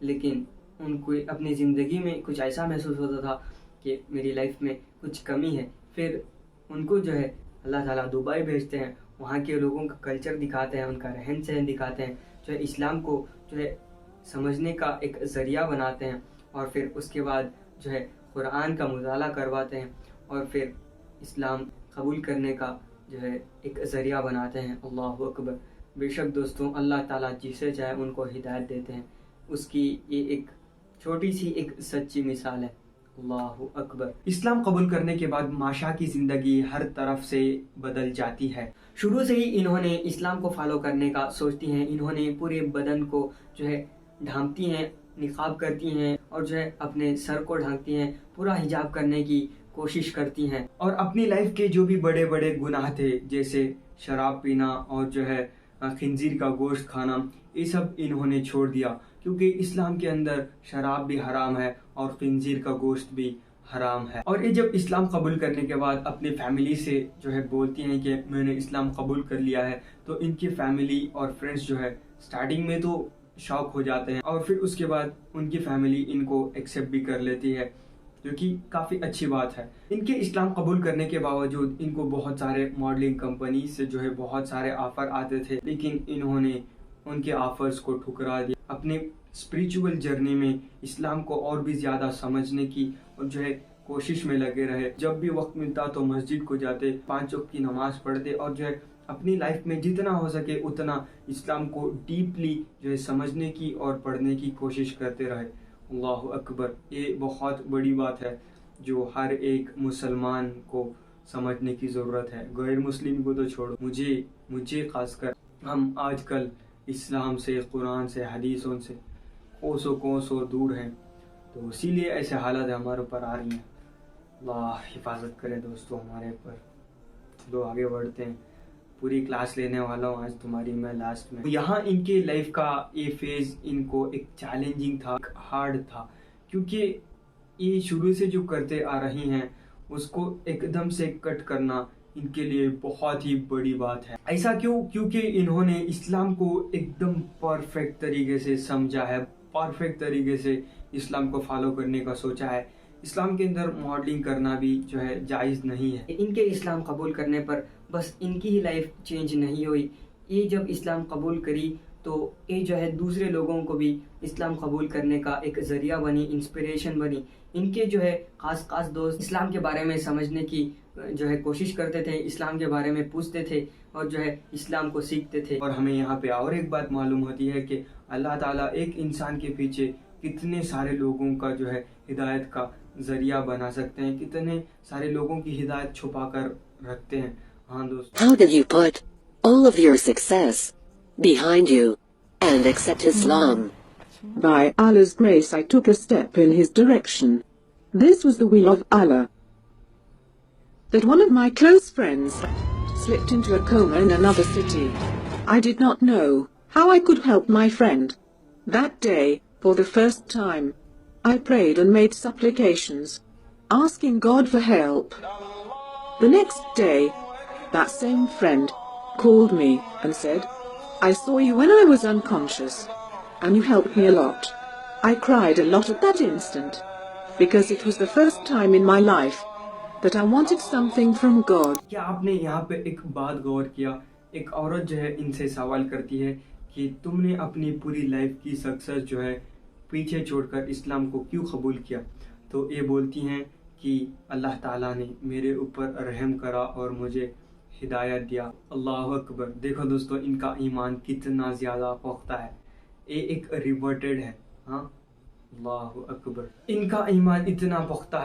لیکن ان کو اپنی زندگی میں کچھ ایسا محسوس ہوتا تھا کہ میری لائف میں کچھ کمی ہے. پھر ان کو جو ہے اللہ تعالیٰ دبئی بھیجتے ہیں, وہاں کے لوگوں کا کلچر دکھاتے ہیں, ان کا رہن سہن دکھاتے ہیں, جو ہے اسلام کو جو ہے سمجھنے کا ایک ذریعہ بناتے ہیں, اور پھر اس کے بعد جو ہے قرآن کا مطالعہ کرواتے ہیں, اور پھر اسلام قبول کرنے کا جو ہے ایک ذریعہ بناتے ہیں. اللہ اکبر. بے شک دوستوں, اللہ تعالیٰ جسے چاہے ان کو ہدایت دیتے ہیں. اس کی یہ ایک چھوٹی سی ایک سچی مثال ہے. اللہ اکبر. اسلام قبول کرنے کے بعد ماشا کی زندگی ہر طرف سے بدل جاتی ہے. شروع سے ہی انہوں نے اسلام کو فالو کرنے کا سوچتی ہیں. انہوں نے پورے بدن کو جو ہے ڈھانپتی ہیں, نقاب کرتی ہیں, اور جو ہے اپنے سر کو ڈھانکتی ہیں, پورا حجاب کرنے کی کوشش کرتی ہیں, اور اپنی لائف کے جو بھی بڑے بڑے گناہ تھے, جیسے شراب پینا اور جو ہے خنزیر کا گوشت کھانا, یہ سب انہوں نے چھوڑ دیا, کیونکہ اسلام کے اندر شراب بھی حرام ہے اور خنزیر کا گوشت بھی حرام ہے. اور یہ جب اسلام قبول کرنے کے بعد اپنی فیملی سے جو ہے بولتی ہیں کہ میں نے اسلام قبول کر لیا ہے, تو ان کی فیملی اور فرینڈس جو ہے سٹارٹنگ میں تو شاک ہو جاتے ہیں, اور پھر اس کے بعد ان کی فیملی ان کو ایکسیپٹ بھی کر لیتی ہے, جو کہ کافی اچھی بات ہے. ان کے اسلام قبول کرنے کے باوجود ان کو بہت سارے ماڈلنگ کمپنی سے جو ہے بہت سارے آفر آتے تھے, لیکن انہوں نے ان کے آفرز کو ٹھکرا دیا. اپنے اسپریچول جرنی میں اسلام کو اور بھی زیادہ سمجھنے کی اور جو ہے کوشش میں لگے رہے. جب بھی وقت ملتا تو مسجد کو جاتے, 5 وقت کی نماز پڑھتے, اور جو ہے اپنی لائف میں جتنا ہو سکے اتنا اسلام کو ڈیپلی جو ہے سمجھنے کی اور پڑھنے کی کوشش کرتے رہے. اللہ اکبر. یہ بہت بڑی بات ہے جو ہر ایک مسلمان کو سمجھنے کی ضرورت ہے. غیر مسلم کو تو چھوڑو, مجھے خاص کر, ہم آج کل اسلام سے, قرآن سے, حدیثوں سے کوسوں دور ہیں, تو اسی لیے ایسے حالات ہمارے اوپر آ رہی ہیں. اللہ حفاظت کرے دوستوں ہمارے پر. چلو آگے بڑھتے ہیں. پوری کلاس لینے والا ہوں آج تمہاری میں لاسٹ میں. یہاں ان کے لائف کا یہ فیز ان کو ایک چیلنجنگ تھا, ہارڈ تھا, کیونکہ یہ شروع سے جو کرتے آ رہی ہیں اس کو ایک دم سے کٹ کرنا ان کے لیے بہت ہی بڑی بات ہے. ایسا کیوں؟ کیونکہ انہوں نے اسلام کو ایک دم پرفیکٹ طریقے سے سمجھا ہے, پرفیکٹ طریقے سے اسلام کو فالو کرنے کا سوچا ہے. اسلام کے اندر ماڈلنگ کرنا بھی جو ہے جائز نہیں ہے. ان کے اسلام قبول کرنے پر بس ان کی ہی لائف چینج نہیں ہوئی, یہ جب اسلام قبول کری تو یہ جو ہے دوسرے لوگوں کو بھی اسلام قبول کرنے کا ایک ذریعہ بنی, انسپریشن بنی. ان کے جو ہے خاص دوست اسلام کے بارے میں سمجھنے کی جو ہے کوشش کرتے تھے, اسلام کے بارے میں پوچھتے تھے, اور جو ہے اسلام کو سیکھتے تھے. اور ہمیں یہاں پہ اور ایک بات معلوم ہوتی ہے کہ اللہ تعالیٰ ایک انسان کے پیچھے کتنے سارے لوگوں کا جو ہے ہدایت کا ذریعہ بنا سکتے ہیں, کتنے سارے لوگوں کی ہدایت چھپا کر رکھتے ہیں. ہاں دوست. How did you put all of your success behind you and accept Islam? By Allah's grace I took a step in his direction. This was the will of Allah. That one of my close friends slipped into a coma in another city. I did not know how I could help my friend. That day, for the first time, I prayed and made supplications, asking God for help. The next day, that same friend called me and said, I saw you when I was unconscious, and you helped me a lot. I cried a lot at that instant, because it was the first time in my life that I wanted something from God. کیا آپ نے یہاں پہ ایک بات غور کیا؟ ایک عورت جو ہے ان سے سوال کرتی ہے کہ تم نے اپنی پوری لائف کی سکسس جو ہے پیچھے چھوڑ کر اسلام کو کیوں قبول کیا؟ تو یہ بولتی ہیں کہ اللہ تعالیٰ نے میرے اوپر رحم کرا اور مجھے ہدایت دیا. اللہ اکبر. دیکھو دوستو, ان کا ایمان کتنا زیادہ پختہ ہے, یہ ایک ریورٹڈ ہے. ہاں, اللہ اکبر. ان کا ایمان اتنا پختہ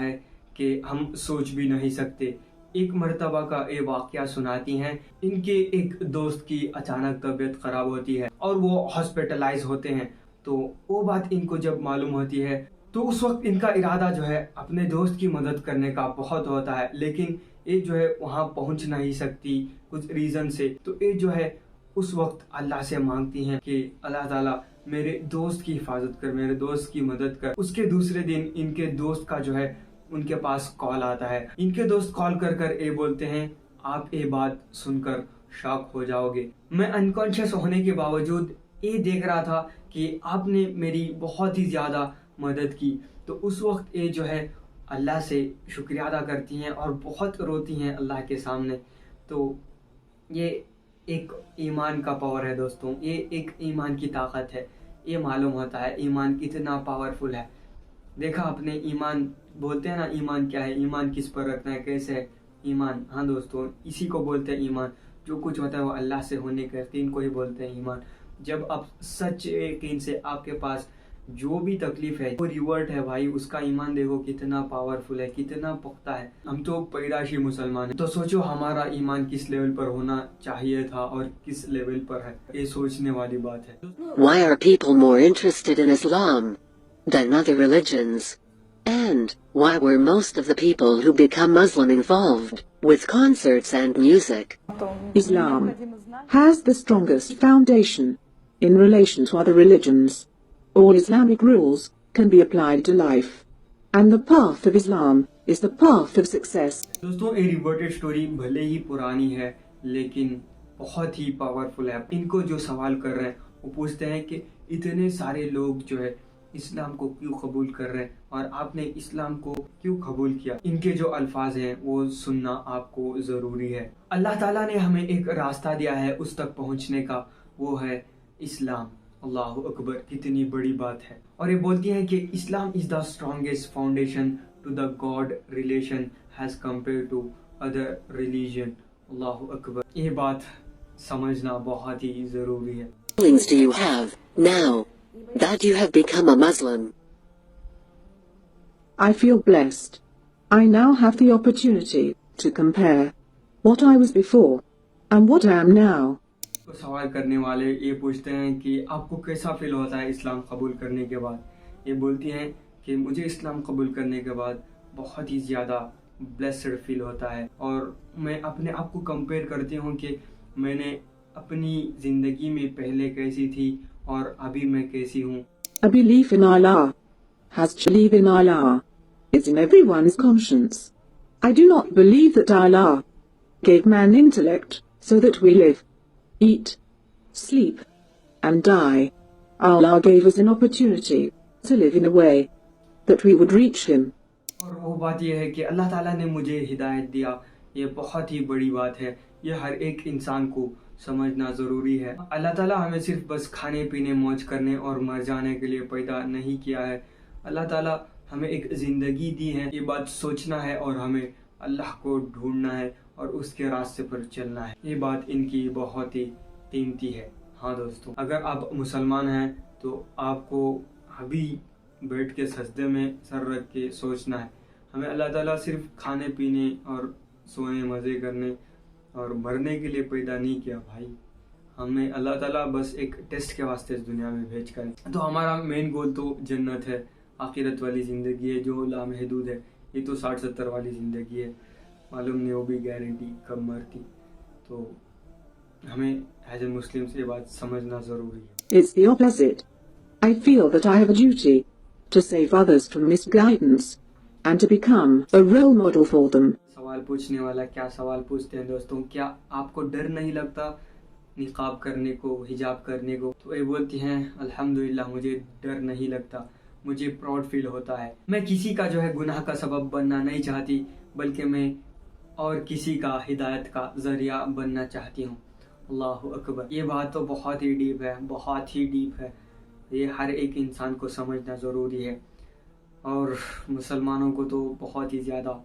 ہے کہ ہم سوچ بھی نہیں سکتے. ایک مرتبہ کا یہ واقعہ سناتی ہیں. ان کے ایک دوست کی اچانک طبیعت خراب ہوتی ہے اور وہ ہاسپٹلائز ہوتے ہیں. تو وہ بات ان کو جب معلوم ہوتی ہے تو اس وقت ان کا ارادہ جو ہے اپنے دوست کی مدد کرنے کا بہت ہوتا ہے, لیکن یہ جو ہے وہاں پہنچ نہیں سکتی کچھ ریزن سے. تو یہ جو ہے اس وقت اللہ سے مانگتی ہیں کہ اللہ تعالیٰ میرے دوست کی حفاظت کر, میرے دوست کی مدد کر. اس کے دوسرے دن ان کے دوست کا جو ہے ان کے پاس کال آتا ہے. ان کے دوست کال کر یہ بولتے ہیں آپ یہ بات سن کر شاک ہو جاؤ گے. میں انکانشیس ہونے کے باوجود یہ دیکھ رہا تھا کہ آپ نے میری بہت ہی زیادہ مدد کی. تو اس وقت یہ جو ہے اللہ سے شکریہ ادا کرتی ہیں اور بہت روتی ہیں اللہ کے سامنے. تو یہ ایک ایمان کا پاور ہے دوستوں, یہ ایک ایمان کی طاقت ہے. یہ معلوم ہوتا ہے ایمان کتنا پاورفل ہے. دیکھا آپ نے ایمان بولتے ہیں نا, ایمان کیا ہے, ایمان کس پر رکھنا ہے, کیسے ہے ایمان. ہاں دوستوں, اسی کو بولتے ہیں ایمان. جو کچھ ہوتا ہے وہ اللہ سے ہونے کے یقین کو ہی بولتے ہیں ایمان. جب آپ سچ یقین سے آپ کے پاس جو بھی تکلیف ہے وہ ریورٹ ہے بھائی, اس کا ایمان دیکھو کتنا پاورفل ہے, کتنا پختہ ہے. ہم تو پیدائشی مسلمان ہیں, تو سوچو ہمارا ایمان کس لیول پر ہونا چاہیے تھا اور کس لیول پر ہے. یہ سوچنے والی بات ہے. Why are people more interested in Islam than other religions? And why were most of the people who become Muslim involved with concerts and music? Islam has the strongest foundation in relation to other religions. All Islamic rules can be applied to life, and the path of Islam is the path of success. دوستوں یہ reverted story بھلے ہی پرانی ہے لیکن بہت ہی powerful ہے. ان کو جو سوال کر رہے ہیں وہ پوچھتے ہیں کہ اتنے سارے لوگ جو ہے اسلام کو کیوں قبول کر رہے ہیں اور آپ نے اسلام کو کیوں قبول کیا. ان کے جو الفاظ ہیں وہ سننا آپ کو ضروری ہے. اللہ تعالیٰ نے ہمیں ایک راستہ دیا ہے اس تک پہنچنے کا, وہ ہے اسلام. اللہ اکبر, کتنی بڑی بات ہے. اور یہ بولتی ہیں کہ Islam is the strongest foundation to the God relation as compare to other religion. اللہ اکبر, یہ بات سمجھنا بہت ہی ضروری ہے. Feelings do you have now that you have become a Muslim? I feel blessed. I now have the opportunity to compare what I was before and what I am now. تو سوال کرنے والے یہ پوچھتے ہیں کہ آپ کو کیسا فیل ہوتا ہے اسلام قبول کرنے کے بعد. یہ بولتی ہیں کہ مجھے اسلام قبول کرنے کے بعد بہت ہی زیادہ بلیسڈ فیل ہوتا ہے, اور میں اپنے آپ کو کمپیئر کرتی ہوں کہ میں نے اپنی زندگی میں پہلے کیسی تھی اور ابھی میں کیسی ہوں. A belief in Allah has to believe in Allah is in everyone's conscience. I do not believe that Allah gave man intellect so that we live, eat, sleep, and die. Allah gave us an opportunity to live in a way that we would reach Him. اور وہ بات یہ ہے کہ اللہ تعالیٰ نے مجھے ہدایت دیا, یہ بہت ہی بڑی بات ہے. یہ ہر ایک انسان کو سمجھنا ضروری ہے. اللہ تعالیٰ ہمیں صرف بس کھانے پینے موج کرنے اور مر جانے کے لیے پیدا نہیں کیا ہے. اللہ تعالیٰ ہمیں ایک زندگی دی ہے, یہ بات سوچنا ہے اور ہمیں اللہ کو ڈھونڈنا ہے اور اس کے راستے پر چلنا ہے. یہ بات ان کی بہت ہی قیمتی ہے. ہاں دوستوں, اگر آپ مسلمان ہیں تو آپ کو ابھی بیٹھ کے سجدے میں سر رکھ کے سوچنا ہے. ہمیں اللہ تعالیٰ صرف کھانے پینے اور سونے مزے کرنے اور مرنے کے لیے پیدا نہیں کیا بھائی. ہمیں اللہ تعالیٰ بس ایک ٹیسٹ کے واسطے اس دنیا میں بھیج کر, تو ہمارا مین گول تو جنت ہے, آخرت والی زندگی ہے جو لامحدود ہے. یہ تو 60-70 والی زندگی ہے, معلوم نہیں وہ بھی گارنٹی کب مرتی. تو ہمیں ایز اے مسلم سے یہ بات سمجھنا ضروری ہے. It's the opposite. I feel that I have a duty to save others from misguidance and to become a role model for them. سوال پوچھنے والا کیا سوال پوچھتے ہیں دوستوں, کیا آپ کو ڈر نہیں لگتا نقاب کرنے کو, حجاب کرنے کو؟ تو یہ بولتی ہیں الحمدللہ مجھے ڈر نہیں لگتا, مجھے پراؤڈ فیل ہوتا ہے. میں کسی کا جو ہے گناہ کا سبب بننا نہیں چاہتی, بلکہ میں اور کسی کا ہدایت کا ذریعہ بننا چاہتی ہوں. اللہ اکبر, یہ بات تو بہت ہی ڈیپ ہے, بہت ہی ڈیپ ہے. یہ ہر ایک انسان کو سمجھنا ضروری ہے, اور مسلمانوں کو تو بہت ہی زیادہ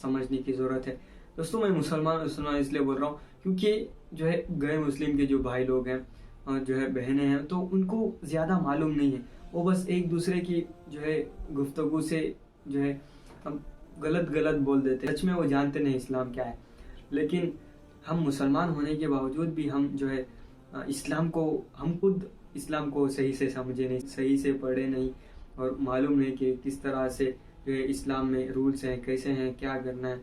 سمجھنے کی ضرورت ہے. دوستوں میں مسلمان اس لیے بول رہا ہوں کیونکہ جو ہے غیر مسلم کے جو بھائی لوگ ہیں اور جو ہے بہنیں ہیں, تو ان کو زیادہ معلوم نہیں ہے. وہ بس ایک دوسرے کی جو ہے گفتگو سے جو ہے غلط بول دیتے ہیں. سچ میں وہ جانتے نہیں اسلام کیا ہے. لیکن ہم مسلمان ہونے کے باوجود بھی ہم جو ہے ہم خود اسلام کو صحیح سے سمجھے نہیں, صحیح سے پڑھے نہیں, اور معلوم نہیں کہ کس طرح سے جو ہے اسلام میں رولز ہیں, کیسے ہیں, کیا کرنا ہے.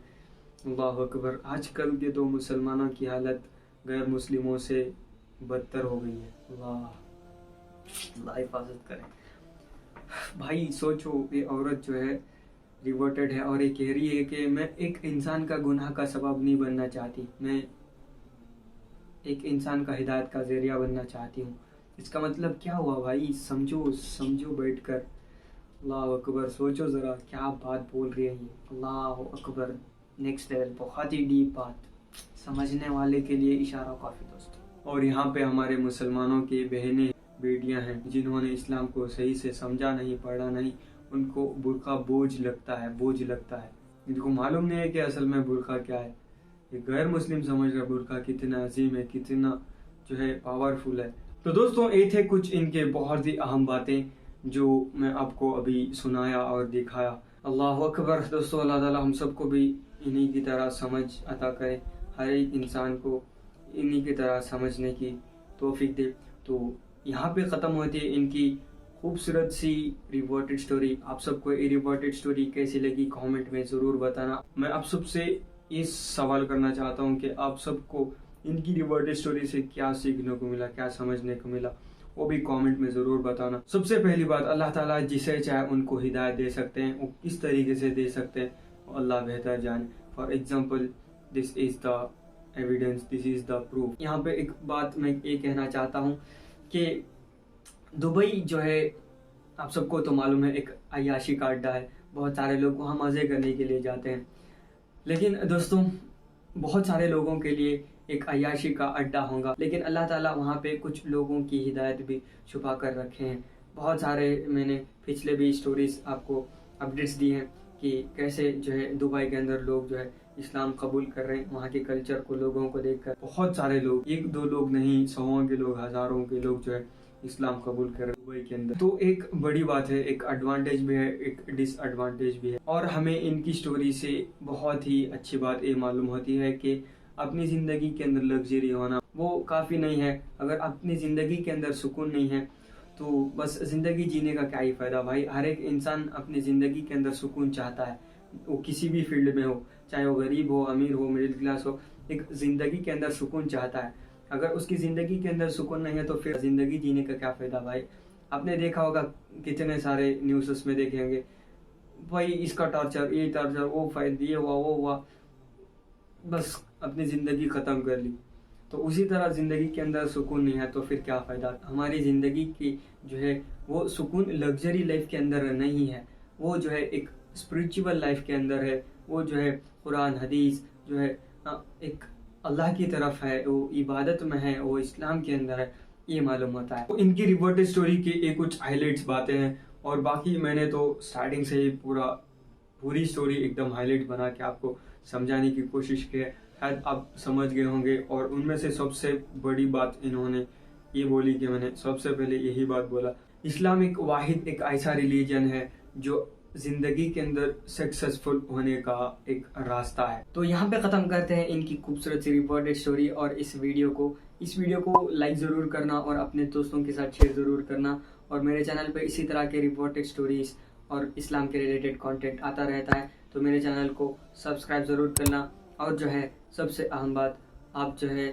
اللہ اکبر, آج کل کے تو مسلمانوں کی حالت غیر مسلموں سے بدتر ہو گئی ہے. اللہ حفاظت کرے. بھائی سوچو, یہ عورت جو ہے ریورٹڈ ہے اور یہ کہہ رہی ہے کہ میں ایک انسان کا گناہ کا سبب نہیں بننا چاہتی, میں ایک انسان کا ہدایت کا ذریعہ بننا چاہتی ہوں. اس کا مطلب کیا ہوا بھائی؟ سمجھو بیٹھ کر. اللہ اکبر. سوچو ذرا کیا بات بول رہی ہے یہ. اللہ اکبر. Next level. بہت ہی ڈیپ بات. سمجھنے والے کے لیے اشارہ کافی دوستوں. اور یہاں پہ ہمارے مسلمانوں کی بہنیں بیٹیاں ہیں جنہوں نے اسلام کو صحیح سے سمجھا نہیں, پڑھا نہیں. ان کو برقع بوجھ لگتا ہے. ان کو معلوم نہیں ہے کہ اصل میں برقع کیا ہے. یہ غیر مسلم سمجھ رہا برقع کتنا عظیم ہے, کتنا جو ہے پاورفل ہے. تو دوستوں یہ تھے کچھ ان کے بہت ہی اہم باتیں جو میں آپ کو ابھی سنایا اور دکھایا. اللہ اکبر. دوستوں اللہ تعالیٰ ہم سب کو بھی انہی کی طرح سمجھ عطا کرے. ہر ایک انسان کو انہی کی طرح سمجھنے کی توفیق دے. تو یہاں پہ ختم ہوتی ہے ان کی خوبصورت سی ریورٹڈ سٹوری. آپ سب کو یہ ریورٹڈ سٹوری کیسی لگی کامنٹ میں ضرور بتانا. میں آپ سب سے یہ سوال کرنا چاہتا ہوں کہ آپ سب کو ان کی ریورٹڈ سٹوری سے کیا سیکھنے کو ملا, کیا سمجھنے کو ملا, وہ بھی کامنٹ میں ضرور بتانا. سب سے پہلی بات, اللہ تعالیٰ جسے چاہے ان کو ہدایت دے سکتے ہیں. وہ کس طریقے سے دے سکتے ہیں اللہ بہتر جانے. For example this is the evidence, this is the proof. یہاں پہ ایک بات میں یہ کہنا چاہتا ہوں کہ دبئی جو ہے آپ سب کو تو معلوم ہے ایک عیاشی کا اڈا ہے. بہت سارے لوگ وہاں مزے کرنے کے لیے جاتے ہیں. لیکن دوستوں بہت سارے لوگوں کے لیے ایک عیاشی کا اڈا ہوگا, لیکن اللہ تعالیٰ وہاں پہ کچھ لوگوں کی ہدایت بھی چھپا کر رکھے ہیں. بہت سارے میں نے پچھلے بھی سٹوریز آپ کو اپڈیٹس دی ہیں کہ کیسے جو ہے دبئی کے اندر لوگ جو ہے اسلام قبول کر رہے ہیں. وہاں کے کلچر کو, لوگوں کو دیکھ کر بہت سارے لوگ, ایک دو لوگ نہیں, سووں کے لوگ, ہزاروں کے لوگ جو ہے اسلام قبول کر رہے ہیں دبئی کے اندر. تو ایک بڑی بات ہے, ایک ایڈوانٹیج بھی ہے, ایک ڈس ایڈوانٹیج بھی ہے. اور ہمیں ان کی سٹوری سے بہت ہی اچھی بات یہ معلوم ہوتی ہے کہ اپنی زندگی کے اندر لگژری ہونا وہ کافی نہیں ہے. اگر اپنی زندگی کے اندر سکون نہیں ہے تو بس زندگی جینے کا کیا ہی فائدہ بھائی. ہر ایک انسان اپنی زندگی کے اندر سکون چاہتا ہے, وہ کسی بھی فیلڈ میں ہو, چاہے وہ غریب ہو, امیر ہو, مڈل کلاس ہو. ایک زندگی کے اندر سکون چاہتا ہے. اگر اس کی زندگی کے اندر سکون نہیں ہے تو پھر زندگی جینے کا کیا فائدہ بھائی. آپ نے دیکھا ہوگا کتنے سارے نیوزز میں دیکھیں گے بھائی اس کا ٹارچر, یہ ٹارچر, وہ فائدہ, یہ ہوا, وہ ہوا, بس اپنی زندگی ختم کر لی. تو اسی طرح زندگی کے اندر سکون نہیں ہے تو پھر کیا فائدہ. ہماری زندگی کی جو ہے وہ سکون لگژری لائف کے اندر نہیں ہے, وہ جو ہے ایک اسپریچول لائف کے اندر ہے. وہ جو ہے قرآن حدیث جو ہے ایک اللہ کی طرف ہے, وہ عبادت میں ہے, وہ اسلام کے اندر ہے, یہ معلوم ہوتا ہے. ان کی ریورٹڈ سٹوری کی یہ کچھ ہائی لائٹس باتیں ہیں, اور باقی میں نے تو سٹارٹنگ سے ہی پوری سٹوری ایک دم ہائی لائٹ بنا کے آپ کو سمجھانے کی کوشش کی ہے. شاید آپ سمجھ گئے ہوں گے. اور ان میں سے سب سے بڑی بات انہوں نے یہ بولی کہ میں نے سب سے پہلے یہی بات بولا, اسلام ایک واحد ایک ایسا ریلیجن ہے جو زندگی کے اندر سکسیسفل ہونے کا ایک راستہ ہے. تو یہاں پہ ختم کرتے ہیں ان کی خوبصورت سی ریپورٹڈ سٹوری اور اس ویڈیو کو لائک ضرور کرنا اور اپنے دوستوں کے ساتھ شیئر ضرور کرنا. اور میرے چینل پہ اسی طرح کے ریپورٹڈ سٹوریز اور اسلام کے ریلیٹڈ کانٹینٹ آتا رہتا ہے, تو میرے چینل کو سبسکرائب ضرور کرنا. اور جو ہے سب سے اہم بات, آپ جو ہے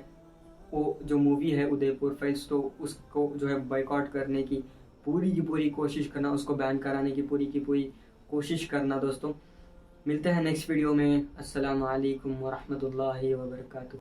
وہ جو مووی ہے ادے پور فائلز, تو اس کو جو ہے بائیکاٹ کرنے کی پوری کوشش کرنا, اس کو بین کرانے کی پوری کوشش کرنا. دوستوں ملتے ہیں نیکسٹ ویڈیو میں. السلام علیکم ورحمۃ اللہ وبرکاتہ.